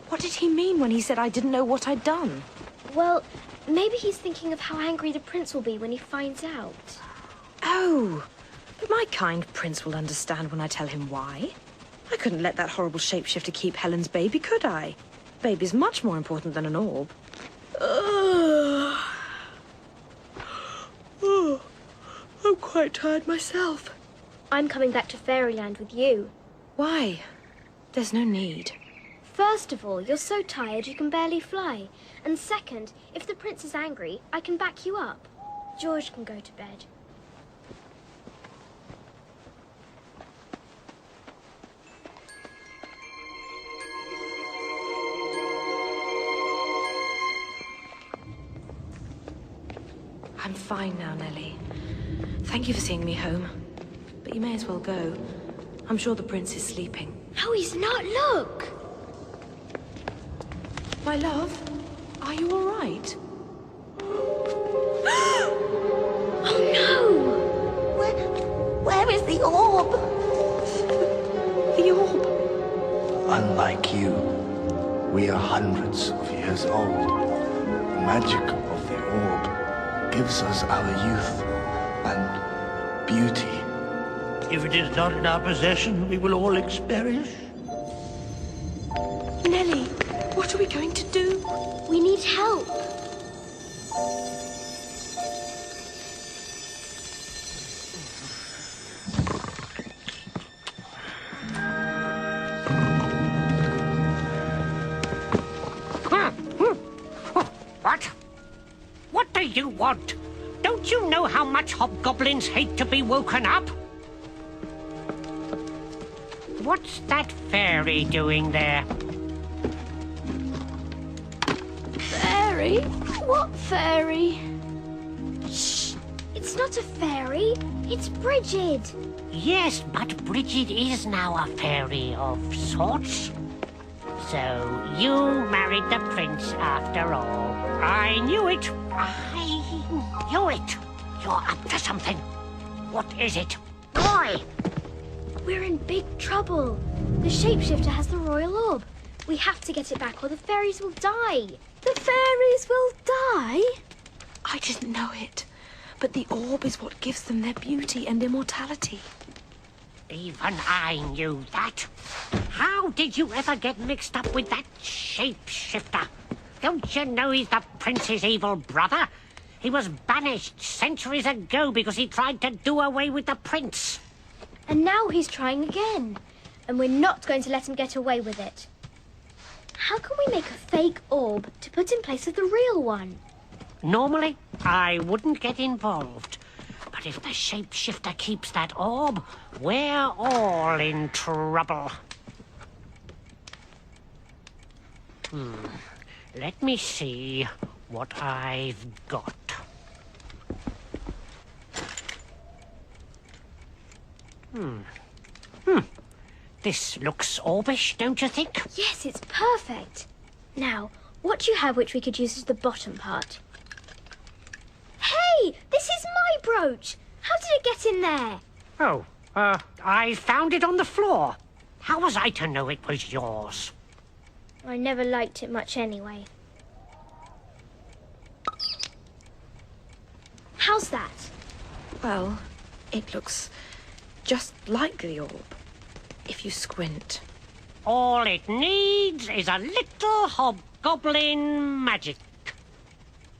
What did he mean when he said I didn't know what I'd done? Well, maybe he's thinking of how angry the prince will be when he finds out. Oh, but my kind prince will understand when I tell him why. I couldn't let that horrible shapeshifter keep Helen's baby, could I? Baby's much more important than an orb. Oh, I'm quite tired myself. I'm coming back to Fairyland with you. Why? There's no need. First of all, you're so tired you can barely fly. And second, if the prince is angry, I can back you up. George can go to bed. I'm fine now, Nellie. Thank you for seeing me home. But you may as well go. I'm sure the prince is sleeping. No, he's not. Look! My love, are you all right? Oh, no! Where is the orb? The orb? Unlike you, we are hundreds of years old. The magic of the orb gives us our youth and beauty. If it is not in our possession, we will all perish. Nellie, what are we going to do? We need help. What? What do you want? Don't you know how much hobgoblins hate to be woken up? What's that fairy doing there? Fairy? What fairy? Shh! It's not a fairy. It's Bridget. Yes, but Bridget is now a fairy of sorts. So you married the prince after all. I knew it. I knew it. You're up to something. What is it? Why? We're in big trouble. The shapeshifter has the royal orb. We have to get it back or the fairies will die. The fairies will die? I didn't know it. But the orb is what gives them their beauty and immortality. Even I knew that. How did you ever get mixed up with that shapeshifter? Don't you know he's the prince's evil brother? He was banished centuries ago because he tried to do away with the prince. And now he's trying again. And we're not going to let him get away with it. How can we make a fake orb to put in place of the real one? Normally, I wouldn't get involved. But if the shapeshifter keeps that orb, we're all in trouble. Let me see what I've got. This looks orbish, don't you think? Yes, it's perfect. Now, what do you have which we could use as the bottom part? Hey, this is my brooch. How did it get in there? Oh, I found it on the floor. How was I to know it was yours? I never liked it much anyway. How's that? Well, it looks just like the orb, if you squint. All it needs is a little hobgoblin magic.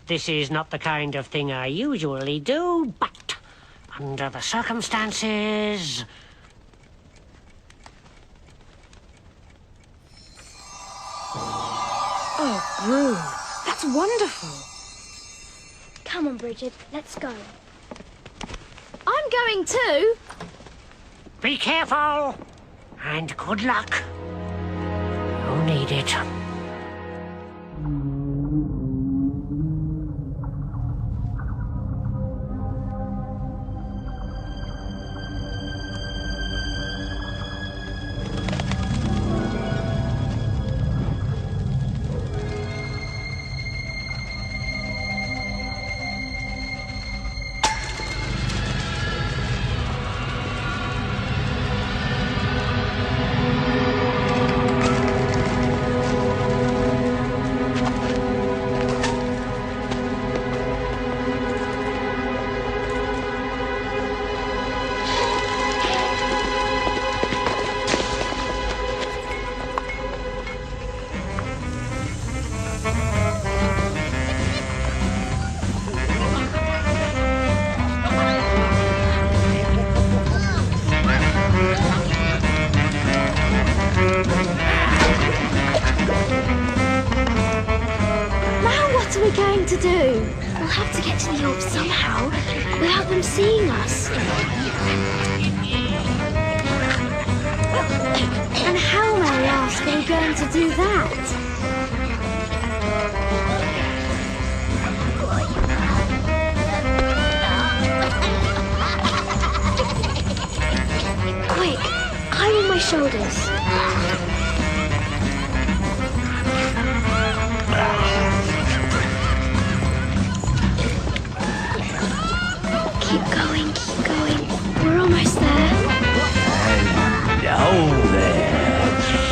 This is not the kind of thing I usually do, but under the circumstances... Oh, Broom, that's wonderful. Come on, Bridget, let's go. I'm going too. Be careful, and good luck. You'll need it. To do. We'll have to get to the orb somehow, without them seeing us. And how, may I ask, are we going to do that? Quick, climb on my shoulders. Keep going. We're almost there. Hello there.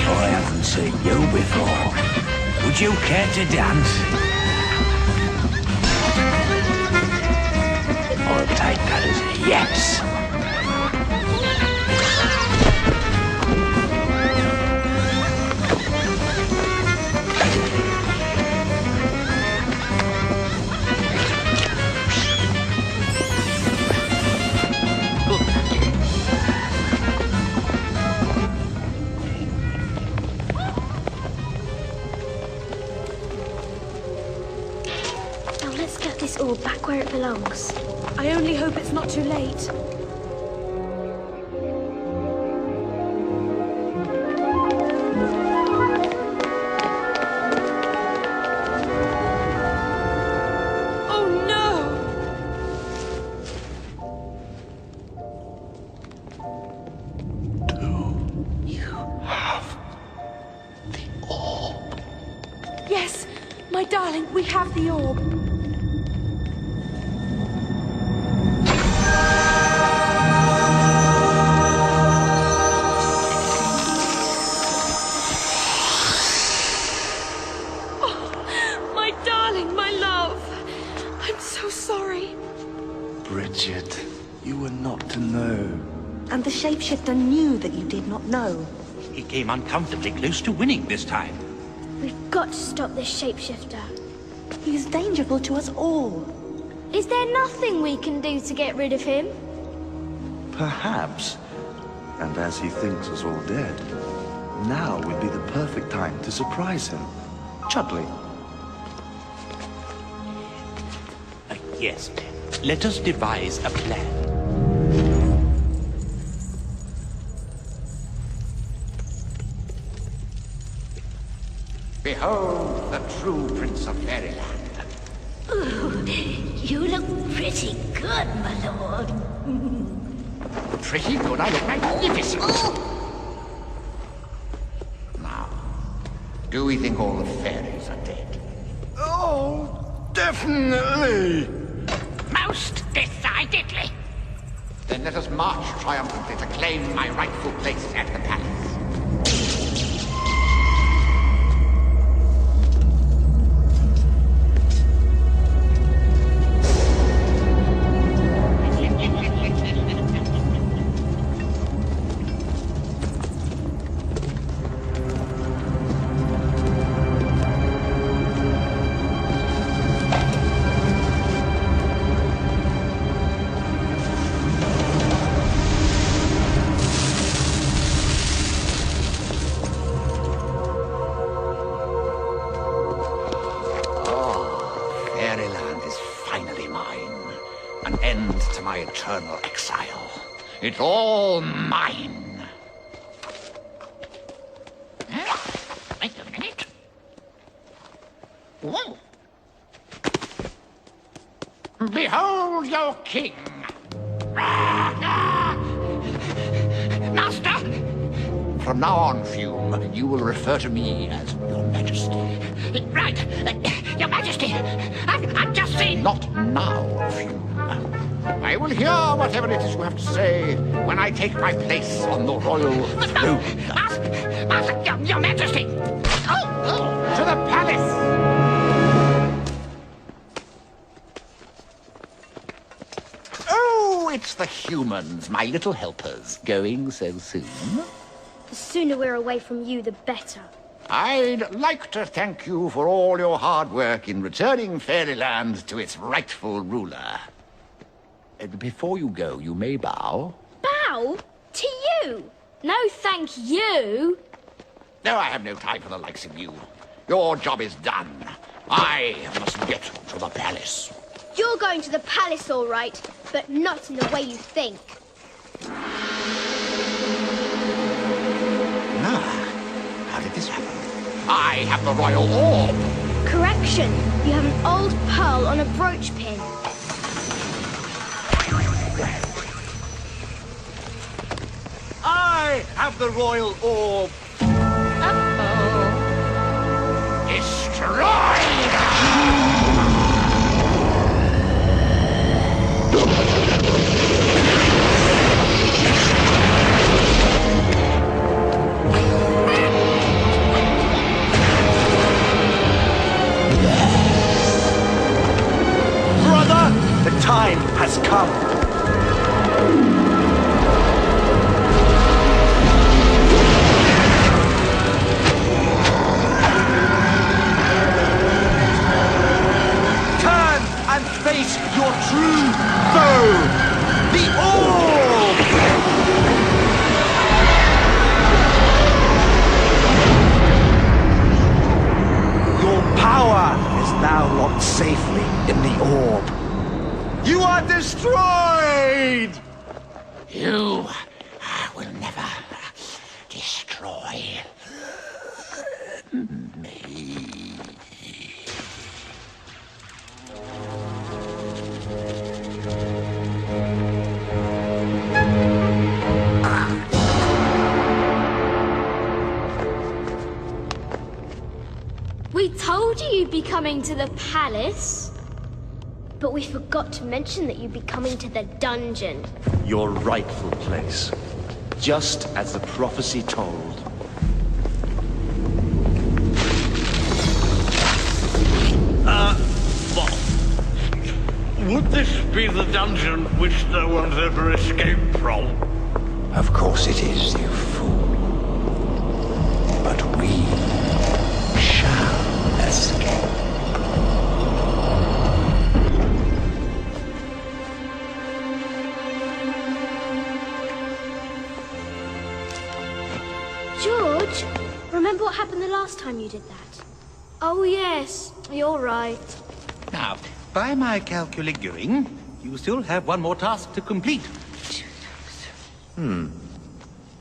I haven't seen you before. Would you care to dance? I'll take that as a yes. Or back where it belongs. I only hope it's not too late. Oh no! You have the orb. Yes, my darling, we have the orb. Bridget, you were not to know. And the shapeshifter knew that you did not know. He came uncomfortably close to winning this time. We've got to stop this shapeshifter. He's dangerous to us all. Is there nothing we can do to get rid of him? Perhaps. And as he thinks us all dead, now would be the perfect time to surprise him. Chudley. Yes. Let us devise a plan. Behold the true Prince of Fairyland. Ooh, you look pretty good, my lord. Pretty good, I look magnificent. Now, do we think all the fairies are dead? Oh, definitely. Most decidedly. Then let us march triumphantly to claim my rightful place at the palace. end to my eternal exile. It's all mine. Wait a minute. Whoa. Behold your king. Master! From now on, Fume, you will refer to me as Your Majesty. Right. Your Majesty, I've just seen... Not now, Fume. I will hear whatever it is you have to say when I take my place on the royal throne. Master, Your Majesty! To the palace! Oh, it's the humans, my little helpers, going so soon. The sooner we're away from you, the better. I'd like to thank you for all your hard work in returning Fairyland to its rightful ruler. Before you go, you may bow. Bow? To you? No, thank you. No, I have no time for the likes of you. Your job is done. I must get to the palace. You're going to the palace, all right, but not in the way you think. How did this happen? I have the royal orb. Correction. You have an old pearl on a brooch pin. I have the royal orb. Destroyed! Brother, the time has come. And face your true foe, the orb! Your power is now locked safely in the orb. You are destroyed! You will never destroy me. We told you you'd be coming to the palace. But we forgot to mention that you'd be coming to the dungeon. Your rightful place. Just as the prophecy told. Would this be the dungeon which no one's ever escaped from? Of course it is, you fool. But we shall escape. George, remember what happened the last time you did that? Oh, yes, you're right. Now, by my calculating, you still have one more task to complete.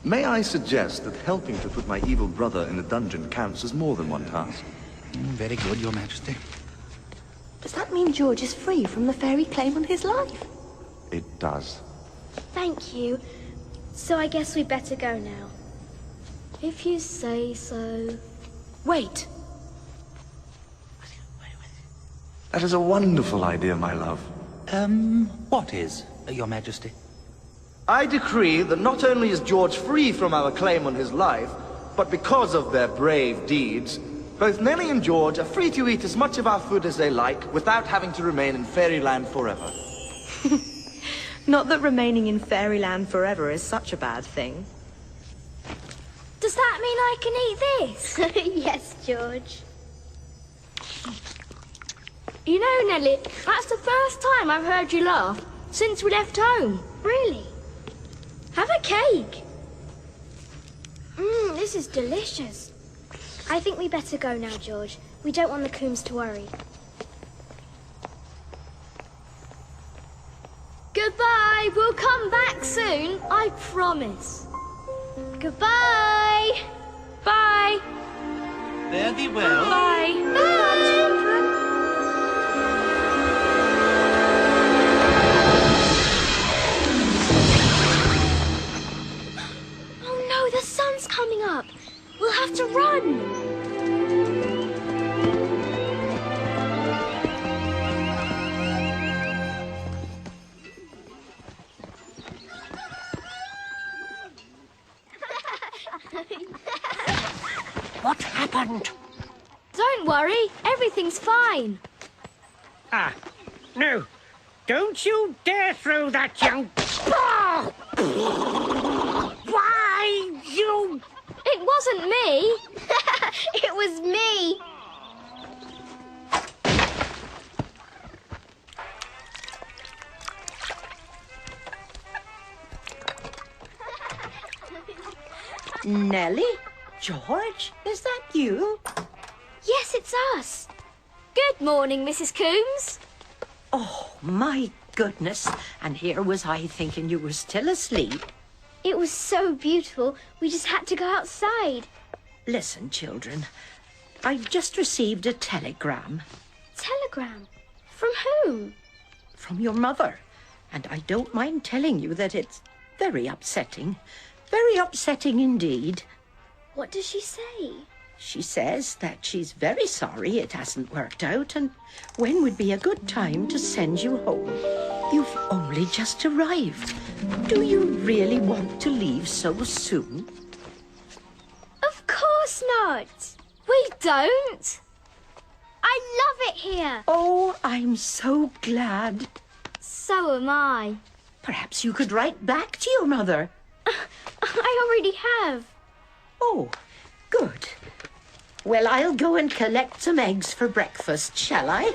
May I suggest that helping to put my evil brother in the dungeon counts as more than one task? Very good, Your Majesty. Does that mean George is free from the fairy claim on his life? It does. Thank you. So I guess we better go now. If you say so. Wait. That is a wonderful idea, my love. What is, Your Majesty? I decree that not only is George free from our claim on his life, but because of their brave deeds, both Nellie and George are free to eat as much of our food as they like without having to remain in Fairyland forever. Not that remaining in Fairyland forever is such a bad thing. Does that mean I can eat this? Yes, George. You know, Nellie, that's the first time I've heard you laugh since we left home. Really? Have a cake. This is delicious. I think we better go now, George. We don't want the Coombs to worry. Bye. We'll come back soon. I promise. Goodbye. Bye. Fare thee well. Bye. Bye. Children. Oh no, the sun's coming up. We'll have to run. What happened? Don't worry. Everything's fine. Ah, no. Don't you dare throw that young... Ah! Why, you... It wasn't me. It was me. Nellie? George? Is that you? Yes, it's us. Good morning, Mrs. Coombs. Oh, my goodness. And here was I thinking you were still asleep. It was so beautiful, we just had to go outside. Listen, children. I just received a telegram. Telegram? From whom? From your mother. And I don't mind telling you that it's very upsetting. Very upsetting indeed. What does she say? She says that she's very sorry it hasn't worked out and when would be a good time to send you home. You've only just arrived. Do you really want to leave so soon? Of course not. We don't. I love it here. Oh, I'm so glad. So am I. Perhaps you could write back to your mother. I already have. Oh, good. Well, I'll go and collect some eggs for breakfast, shall I?